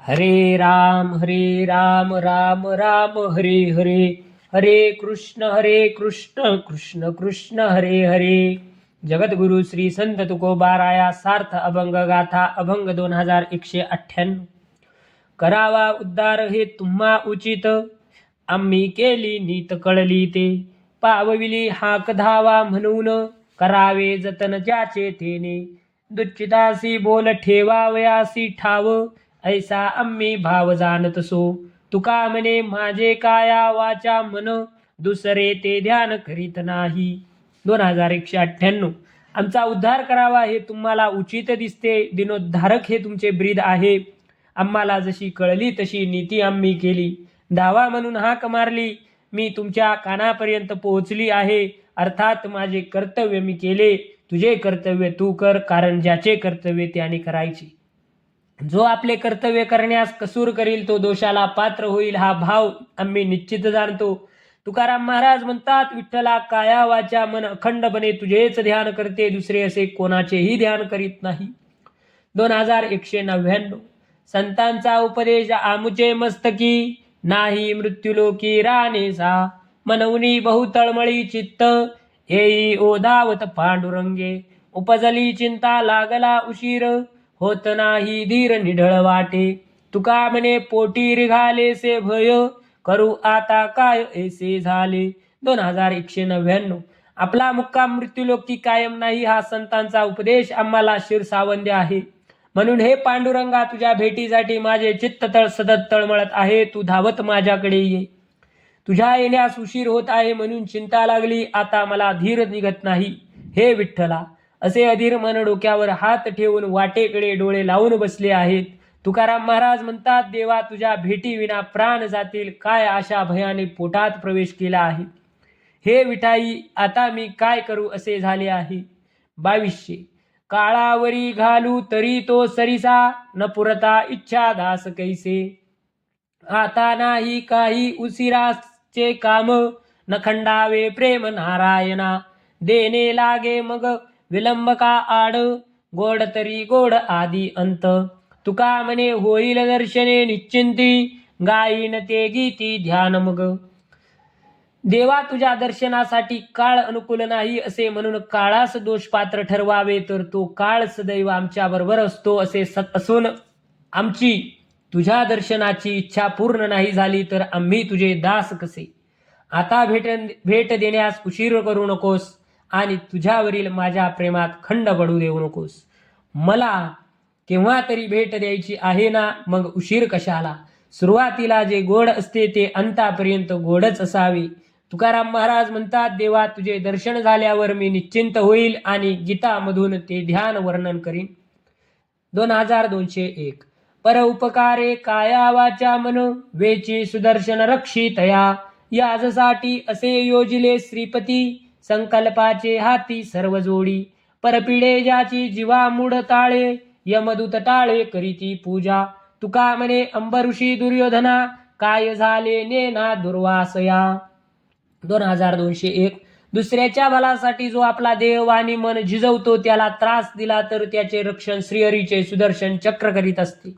हरे राम राम राम हरे हरे, हरे कृष्ण कृष्ण कृष्ण हरे हरे. जगद्गुरु श्री संत तुकोबाराया सार्थ अभंग गाथा अभंग 2198. करावा उद्धार हे तुम्हा उचित, आम्ही केली नीत कळली ते. पावविली हाक धावा म्हणून, करावे जतन ज्याचे तेने. दुच्चितासी बोल ठेवावयासी ठाव, ऐसा आम्ही भाव जाणतसो. तुका म्हणे माझे काया वाचा मन, दुसरे ते ध्यान करीत नाही. 2198. आमचा उद्धार करावा हे तुम्हाला उचित दिसते. दिनोद्धारक हे तुमचे ब्रीद आहे. आम्हाला जशी कळली तशी नीती आम्ही केली. दावा म्हणून हाक मारली, मी तुमच्या कानापर्यंत पोहोचली आहे. अर्थात माझे कर्तव्य मी केले, तुझे कर्तव्य तू कर, कारण ज्याचे कर्तव्य त्याने करायचे. जो आपले कर्तव्य करण्यास कसूर करील तो दोषाला पात्र होईल, हा भाव आम्ही निश्चित जाणतो. तुकाराम महाराज म्हणतात, विठ्ठला काया वाचा मन अखंडपणे तुझेच ध्यान करते, दुसरे असे कोणाचेही ध्यान करीत नाही. 2199. संतांचा उपदेश आमुचे मस्तकी, नाही मृत्युलोकी राणेसा. मनवनी बहु तळमळी चित्त, येई ओधावत पांडुरंगे. उपजली चिंता लागला उशीर, होत नाही धीर निढळ वाटे. तुका म्हणे पोटी रिघालेसे भय, करू आता काय ऐसे झाले. 2199. आपला मुक्काम मृत्युलोकी कायम नाही, हा संतांचा उपदेश आम्हाला शिरसावंद्य आहे. म्हणून हे पांडुरंगा, तुझ्या भेटीसाठी माझे चित्त सतत तळमळत आहे. तू धावत माझ्याकडे ये. तुझ्या येण्यास उशीर होत आहे म्हणून चिंता लागली, आता मला धीर निघत नाही. हे विठ्ठला, असे अधीर मन डोक्यावर हात ठेवून वाटेकडे डोळे लावून बसले आहेत. तुकाराम महाराज म्हणतात, देवा तुझ्या भेटी विना प्राण जातील, काय आशा भयाने पोटात प्रवेश केला आहे. हे विठाई, आता मी काय करू असे झाले आहे. 2200. काळावरी घालू तरी तो सरिसा, न पुरता इच्छा दास कैसे. आता नाही काही उशिराचे काम, न खंडावे प्रेम नारायणा. देणे लागे मग विलंब का आड, गोड तरी गोड आदी अंत. तुका म्हणे होईल दर्शने निश्चिंती, गायीन ते गीती ध्यान मग. देवा तुझ्या दर्शनासाठी काळ अनुकूल नाही असे म्हणून काळास दोषपात्र ठरवावे, तर तो काळ सदैव आमच्या बरोबर असतो असे असून आमची तुझ्या दर्शनाची इच्छा पूर्ण नाही झाली तर आम्ही तुझे दास कसे. आता भेट देण्यास उशीर करू नकोस आणि तुझ्यावरील माझ्या प्रेमात खंड पडू देऊ नकोस. मला केव्हा तरी भेट द्यायची आहे ना, मग उशीर कशाला. सुरुवातीला जे गोड असते ते अंतापर्यंत गोडच असावे. तुकाराम महाराज म्हणतात, देवा तुझे दर्शन झाल्यावर मी निश्चिंत होईल आणि गीतामधून ते ध्यान वर्णन करीन. 2201. पर उपकारे काया वाचा मन, वेची सुदर्शन रक्षितया. याजसाठी असे योजिले श्रीपती, संकल्पाचे हाती सर्व जोडी. परपिडे ज्याची जीवा मूढ ताळे, यमदूत टाळे करीती पूजा. तुका म्हणे अंबऋषी दुर्योधना, काय झाले नेना दुर्वासया. 2201. दुसऱ्याच्या बलासाठी जो आपला देह आणि मन झिजवतो, त्याला त्रास दिला तर त्याचे रक्षण श्रीहरीचे सुदर्शन चक्र करीत असते.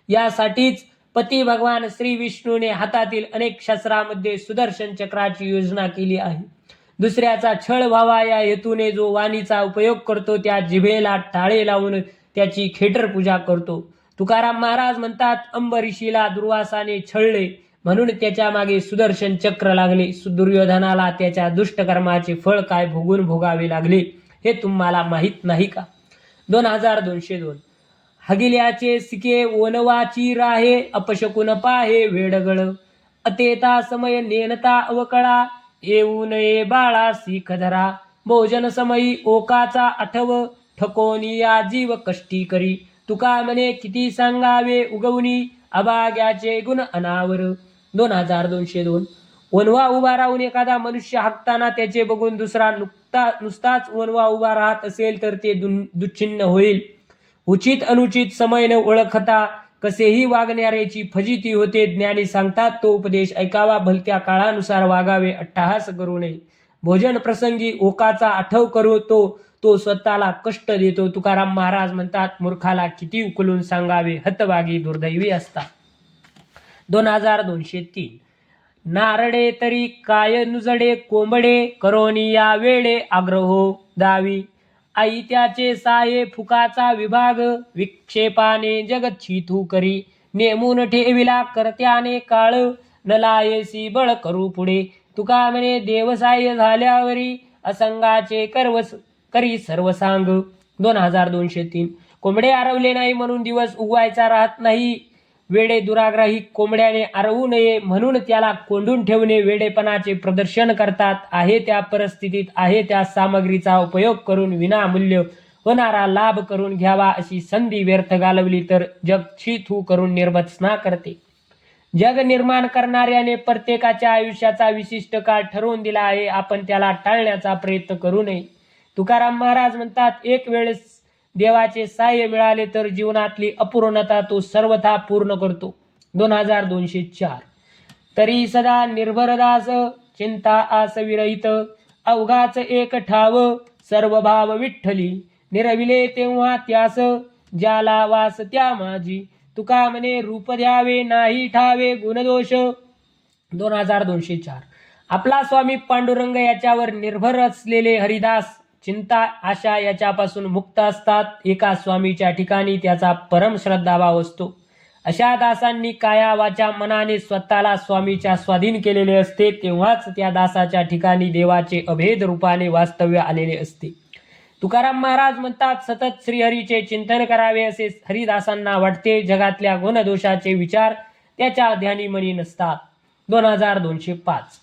यासाठीच पती भगवान श्री विष्णूने हातातील अनेक शस्त्रामध्ये सुदर्शन चक्राची योजना केली आहे. दुसऱ्याचा छळ व्हावा या हेतूने जो वाणीचा उपयोग करतो, त्या जिभेला टाळे लावून त्याची खेटर पूजा करतो. तुकाराम महाराज म्हणतात, अंबरीशीला दुर्वासाने छळले म्हणून त्याच्या मागे सुदर्शन चक्र लागले. दुर्योधनाला त्याच्या दुष्टकर्माचे फळ काय भोगावे लागले हे तुम्हाला माहीत नाही का. 2202. हगिल्याचे सिके ओनवाची राहे, अपशकुन पाहे वेडगळ. अतेता समय नेनता अवकळा, येऊ नये बाळा सीख धरा. भोजन समयी ओकाचा आठव, ठकोनिया जीव कष्टी करी. तुका म्हणे किती सांगावे उगवणी, अभाग्याचे गुण अनावर. 2202. वनवा उभा राहून एखादा मनुष्य हाकताना त्याचे बघून दुसरा नुसताच वनवा उभा राहत असेल तर ते दुच्छिन्न होईल. उचित अनुचित समय न ओळखता कसेही वागणाऱ्याची फजिती होते. ज्ञानी सांगतात तो उपदेश ऐकावा, भलत्या काळानुसार वागावे, अट्टहास करू नये. भोजन प्रसंगी ओकाचा आठव करतो तो स्वतःला कष्ट देतो. तुकाराम महाराज म्हणतात मूर्खाला किती उकलून सांगावे, हतभागी दुर्दैवी असता. 2203 नारडे तरी काय नुजडे कोंबडे, करोनी या वेळे आग्रहो दावी. आई त्याचे साये फुकाचा विभाग, विक्षेपाने जगत छिथू करी. नेमून ठेविला कर्त्याने काळ, न लायसी बळ करू पुढे. तुका म्हणे देवसाय झाल्यावरी, असंगाचे करी सर्व सांग. 2203 कोंबडे आरवले नाही म्हणून दिवस उगवायचा राहत नाही. वेडे दुराग्रही कोंबड्याने आरवू नये म्हणून त्याला कोंडून ठेवणे वेडेपणाचे प्रदर्शन करतात. आहे त्या परिस्थितीत आहे त्या सामग्रीचा उपयोग करून विनामूल्य होणारा लाभ करून घ्यावा. अशी संधी व्यर्थ घालवली तर जग छी-थू करून निर्भत्सना करते. जग निर्माण करणाऱ्याने प्रत्येकाच्या आयुष्याचा विशिष्ट काळ ठरवून दिला आहे. आपण त्याला टाळण्याचा प्रयत्न करू नये. तुकाराम महाराज म्हणतात एक वेळेस देवाचे साह्य मिळाले तर जीवनातली अपूर्णता तो सर्वथा पूर्ण करतो. 2204 तरी सदा निर्भरदास, चिंता आस विरहित. अवघाच एक ठाव, सर्व भाव विठ्ठली. निरविले तेव्हा त्यास, ज्याला वास त्या माझी. तुका म्हणे रूप द्यावे नाही ठावे गुणदोष. 2204 आपला स्वामी पांडुरंग याच्यावर निर्भर असलेले हरिदास चिंता आशा याच्यापासून मुक्त असतात. एका स्वामीच्या ठिकाणी त्याचा परम श्रद्धाभाव असतो. अशा दासांनी काया वाचा मनाने स्वतःला स्वामीच्या स्वाधीन केलेले असते. तेव्हाच त्या दासाच्या ठिकाणी देवाचे अभेद रूपाने वास्तव्य आलेले असते. तुकाराम महाराज म्हणतात सतत श्रीहरीचे चिंतन करावे असे हरिदासांना वाटते. जगातल्या गुणदोषाचे विचार त्याच्या ध्यानीमनी नसतात. 2205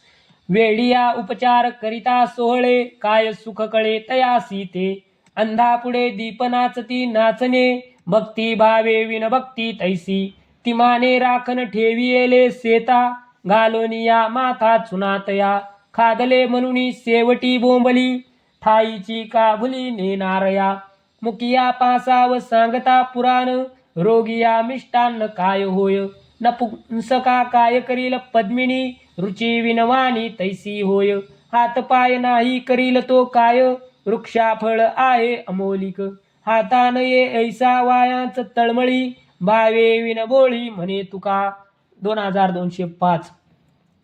वेडिया उपचार करिता सोहळे, काय सुख कळे तयासी ते. अंधा पुढे दीप नाचती नाचणे, भक्ती भावे विन भक्ती तैसी. तिमाने राखण ठेवियेले सेता, घालोनिया माथा चुनातया. खादले म्हणून सेवटी बोंबली, ठाईची काभुली नेनारया. मुकिया पासाव सांगता पुराण, रोगिया मिष्टान्न काय होय. नपुंसका काय करील पद्मिनी, रुची विनवानी तैसी होय. हात पाय नाही करील तो काय, वृक्षाफळ आहे अमोलिक. हातान ये ऐसा वायाच तळमळी, भावे विनबोळी म्हणे तुका. 2205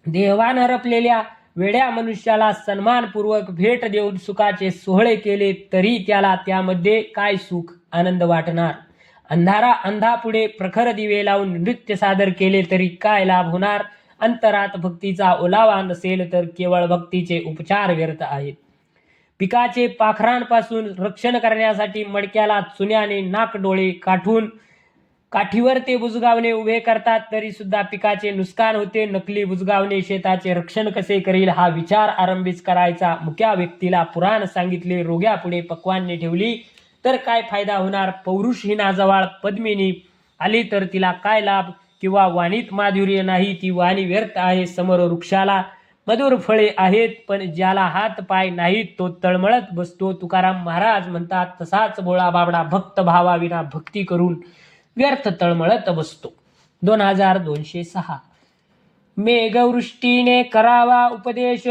देवान हरपलेल्या वेड्या मनुष्याला सन्मानपूर्वक भेट देऊन सुखाचे सोहळे केले तरी त्याला त्यामध्ये काय सुख आनंद वाटणार. अंधा पुढे प्रखर दिवे लावून नृत्य सादर केले तरी काय लाभ होणार. अंतरात भक्तीचा ओलावा नसेल तर केवळ भक्तीचे उपचार व्यर्थ आहेत. पिकाचे पाखरांपासून रक्षण करण्यासाठी मडक्याला चुन्याने नाक डोळे काठून काठीवर ते बुजगावणे उभे करतात तरी सुद्धा पिकाचे नुकसान होते. नकली बुजगावणे शेताचे रक्षण कसे करील हा विचार आरंभीच करायचा. मुक्या व्यक्तीला पुराण सांगितले, रोग्यापुढे पक्वान्ने ठेवली तर काय फायदा होणार. पौरुषहीना जवळ पद्मिनी आली तर तिला काय लाभ. किंवा वाणीत माधुर्य नाही ती वाणी व्यर्थ आहे. समोर वृक्षाला मधुर फळे आहेत पण ज्याला हात पाय नाहीत तो तळमळत बसतो. तुकाराम महाराज म्हणतात तसाच भोळा बाबडा भक्त भावाविना भक्ती करून व्यर्थ तळमळत बसतो. 2206 मेघवृष्टीने करावा उपदेश,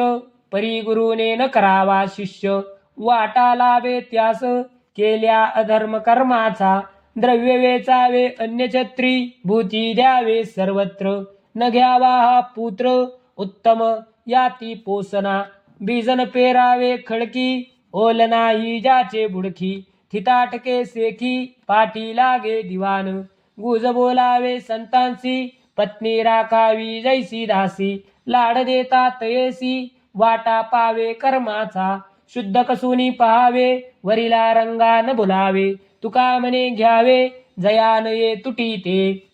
परी गुरुने न करावा शिष्य. वाटा लाभे त्यास केल्या अधर्म कर्माचा, द्रव्य वेचावे अन्यछत्री, भूती द्यावे सर्वत्र. न घ्यावा हा पुत्र उत्तम याती पोसना, बीजन पेरावे खडकी, ओल नाही ज्याचे बुडकी. थिताटके सेखी पाठी लागे दिवान, गुज बोलावे संतांसी, पत्नी राखावी जैसी दासी. लाड देता तयेसी वाटा पावे कर्माचा, शुद्ध कसुनी पहावे वरिला रंगा न भुलावे. तुका म्हणे घ्यावे जयान ये तुटी ते.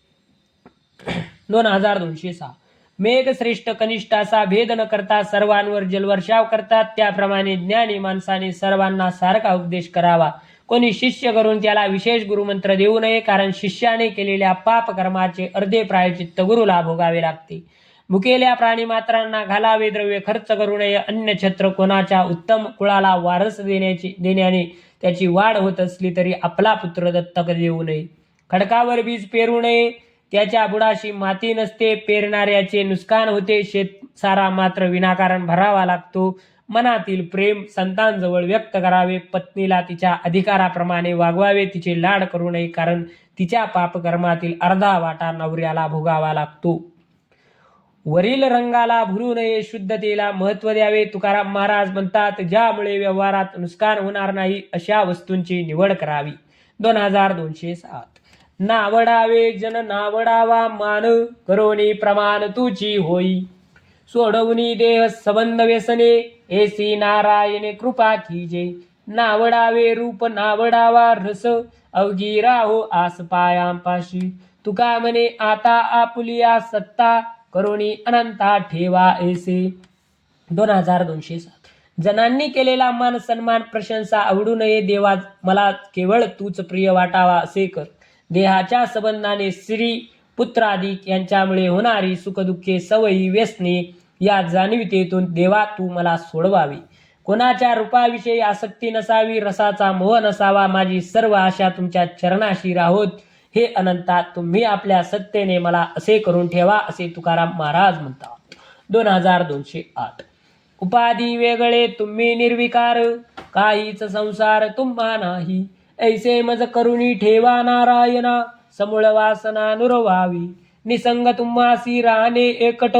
2206 मेघ श्रेष्ठ कनिष्ठ असा भेद न करता सर्वांवर जलवर्षाव करतात. त्याप्रमाणे ज्ञानी माणसाने सर्वांना सारखा उपदेश करावा. कोणी शिष्य करून त्याला विशेष गुरुमंत्र देऊ नये कारण शिष्याने केलेल्या पाप कर्माचे अर्धे प्रायचित्त गुरुला भोगावे लागते. मुकेल्या प्राणीमात्रांना घालावे द्रव्य खर्च करू नये. अन्य छत्र कोणाच्या उत्तम कुळाला वारस देण्याने त्याची वाढ होत असली तरी आपला पुत्र दत्तक देऊ नये. खडकावर बीज पेरू नये, त्याच्या बुडाशी माती नसते. पेरणाऱ्याचे नुकसान होते, शेतसारा मात्र विनाकारण भरावा लागतो. मनातील प्रेम संतांजवळ व्यक्त करावे, पत्नीला तिच्या अधिकाराप्रमाणे वागवावे, तिचे लाड करू नये, कारण तिच्या पापकर्मातील अर्धा वाटा नवऱ्याला भोगावा लागतो. वरील रंगाला भुलू नये, शुद्धतेला महत्त्व द्यावे. तुकाराम महाराज म्हणतात, ज्यामुळे व्यवहारात नुकसान होणार नाही अशा वस्तूंची निवड करावी. 2207. नावडावे जन नावडावा मान, करोनी प्रमाण तुची होई. सोडवनी देह संबंध व्यसने, ऐसी नारायणे कृपा कीजे. नावडावे रूप नावडावा रस, अवघी राहो आस पायांपाशी. तुका म्हणे आता आपुलिया सत्ता, करोनी अनंता ठेवा ऐसे. 2207. जनांनी केलेला मान सन्मान प्रशंसा आवडू नये. देवा मला केवळ तूच प्रिय वाटावा असे कर. देहाच्या संबंधाने स्त्री पुत्रादी यांच्यामुळे होणारी सुखदुःखे, सवयी, व्यसने या जाणीवीतेतून देवा तू मला सोडवावी. कोणाच्या रूपाविषयी आसक्ती नसावी, रसाचा मोह नसावा. माझी सर्व आशा तुमच्या चरणाशी राहोत. हे अनंता, तुम्ही आपल्या सत्तेने मला असे करून ठेवा असे तुकाराम महाराज म्हणतात. 2208. उपाधी वेगळे तुम्ही निर्विकार, काहीच संसार तुम्हा नाही. ऐसे मज करुणी ठेवा नारायणा, समूळ वासना नुरवावी. निसंग तुम्हासी राहणे एकट,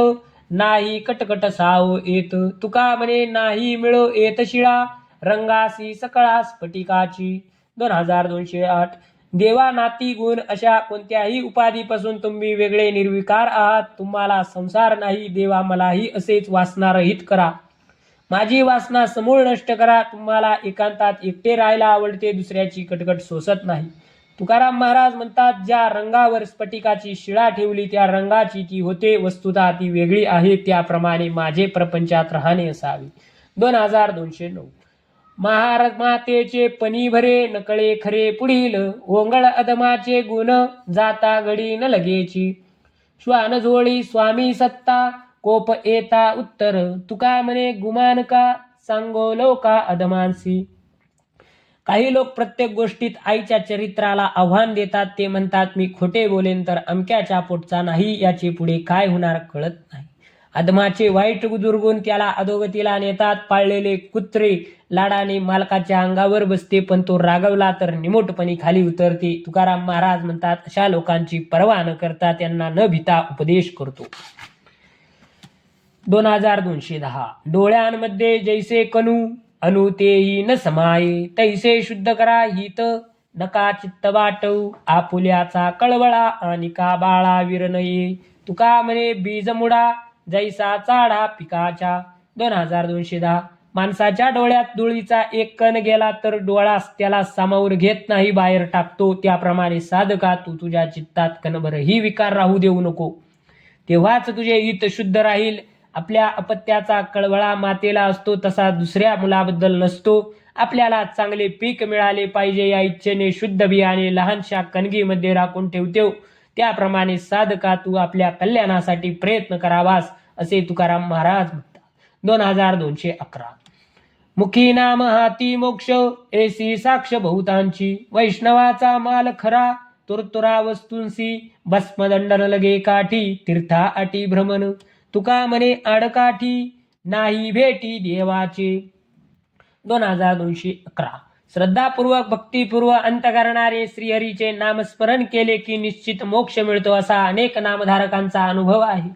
नाही कटकट साव येत. तुका म्हणे नाही मिळो येत शिळा, रंगासी सकळा स्फटिकाची. 2208. देवा नाती गुण अशा कोणत्याही उपाधीपासून तुम्ही वेगळे निर्विकार आहात. तुम्हाला संसार नाही. देवा मलाही असेच वासनारहित करा. माझी वासना समूळ नष्ट करा. तुम्हाला एकांतात एकटे राहायला आवडते, दुसऱ्याची कटकट सोसत नाही. तुकाराम महाराज म्हणतात, ज्या रंगावर स्फटिकाची शिळा ठेवली त्या रंगाची ती होते. वस्तुतः ती वेगळी आहे. त्याप्रमाणे माझे प्रपंचात राहणे असावे. 2209. महारमातेचे पणी भरे, नकळे खरे पुढील. ओंगळ अधमाचे गुण, जाता घडी न लगेची. श्वान झोळी स्वामी सत्ता, कोप येता उत्तर. तुका म्हणे गुमान का, सांगो लोका अधमांसी. काही लोक प्रत्येक गोष्टीत आईच्या चरित्राला आव्हान देतात. ते म्हणतात, मी खोटे बोलेन तर अमक्याच्या पोटचा नाही. याचे पुढे काय होणार कळत नाही. अधमाचे वाईट दुर्गुण त्याला अधोगतीला नेतात. पाळलेले कुत्रे लाडाने मालकाच्या अंगावर बसते, पण तो रागवला तर निमोटपणी खाली उतरते. तुकाराम महाराज म्हणतात, अशा लोकांची पर्वा न करता त्यांना न भिता उपदेश करतो. 2210. डोळ्यांमध्ये जैसे कणू, अनु तेही न समाये. तैसे शुद्ध करा हित, नका चित्त वाटऊ. आपुल्याचा कळवळा, आणि का बाळा विरनये. तुका म्हणे बीज मुडा, जैसा चाडा पिकाच्या. 2210. माणसाच्या डोळ्यात धुळीचा एक कण गेला तर डोळास त्याला सामावून घेत नाही, बाहेर टाकतो. त्याप्रमाणे साधका, तू तुझ्या चित्तात कणभरही विकार राहू देऊ नको. तेव्हाच तुझे हित शुद्ध राहील. आपल्या अपत्याचा कळवळा मातेला असतो, तसा दुसऱ्या मुलाबद्दल नसतो. आपल्याला चांगले पीक मिळाले पाहिजे या इच्छेने शुद्ध बियाणे लहानशा कणगीमध्ये राखून ठेवतो. त्याप्रमाणे साधका, तू आपल्या कल्याणासाठी प्रयत्न करावास असे तुकाराम महाराज म्हणतात. 2211. मुखी नाम हाती मोक्ष, ऐसी साक्ष बहुतांची. वैष्णवाचा माल खरा, तुरतुरा वस्तूंसी. भस्मदंड न लगे काठी, तीर्था अटी भ्रमण. तुका म्हणे आडकाठी, नाही भेटी देवाचे. 2211. श्रद्धापूर्वक भक्तिपूर्व अंत करणारे श्रीहरीचे नामस्मरण केले की निश्चित मोक्ष मिळतो, असा अनेक नामधारकांचा अनुभव आहे.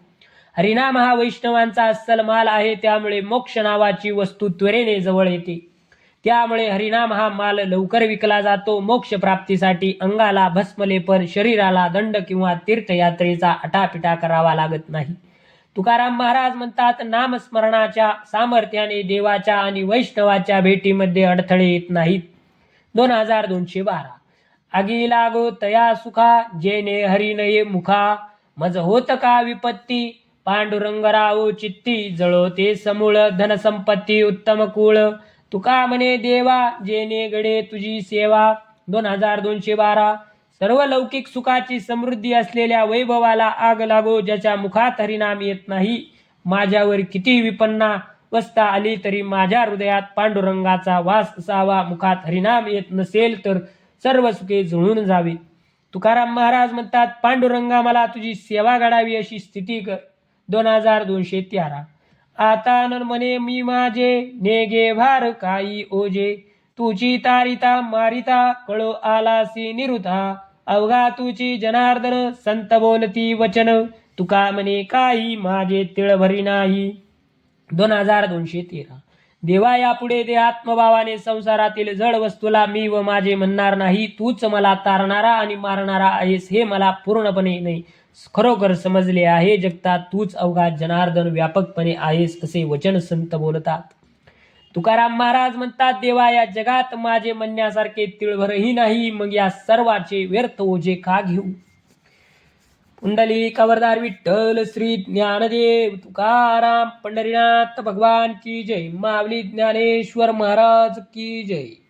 हरिनाम हा वैष्णवांचा अस्सल माल आहे. त्यामुळे मोक्ष नावाची वस्तू त्वरेने जवळ येते. त्यामुळे हरिनाम हा माल लवकर विकला जातो. मोक्ष प्राप्तीसाठी अंगाला भस्मलेपन, शरीराला दंड किंवा तीर्थयात्रेचा अटापिटा करावा लागत नाही. तुकाराम महाराज म्हणतात, नामस्मरणाच्या सामर्थ्याने देवाच्या आणि वैष्णवाच्या भेटीमध्ये अडथळे येत नाहीत. 2212. आगी लागो तया सुखा, जेने हरिनये मुखा. मज होत का विपत्ती, पांडुरंगरावो चित्ती. जळो ते समूळ धनसंपत्ती उत्तम कुळ. तुका म्हणे देवा, जेने गडे तुझी सेवा. 2212. सर्व लौकिक सुखाची समृद्धी असलेल्या वैभवाला आग लागो, ज्याच्या मुखात हरिनाम येत नाही. माझ्यावर किती विपन्ना अवस्था आली तरी माझ्या हृदयात पांडुरंगाचा वास असावा. मुखात हरिनाम येत नसेल तर सर्व सुखे जुळून जावी. तुकाराम महाराज म्हणतात, पांडुरंगा मला तुझी सेवा घडावी अशी स्थिती कर. 2213. आता न म्हणे मी माझे नेगे भार काही ओजे तुची तारिता मारिता कळो आलासी निरुता अवघा तुची जनार्दन संत बोलती वचन तुका म्हणे काही माझे तिळभरी नाही. 2213. देवा यापुढे देहात्मभावाने संसारातील जड वस्तूला मी व माझे म्हणणार नाही. तूच मला तारणारा आणि मारणारा आहेस हे मला पूर्णपणे नाही खरोखर समजले आहे. जगतात तूच अवघा जनार्दन व्यापकपणे आहेस असे वचन संत बोलतात. तुकाराम महाराज म्हणतात, देवा या जगात माझे म्हणण्यासारखे तिळभरही नाही, मग या सर्वाचे व्यर्थ ओझे का घेऊ. पुंडलिक अवरदार विठ्ठल श्री ज्ञानदेव तुकाराम पंढरीनाथ भगवान की जय. माऊली ज्ञानेश्वर महाराज की जय.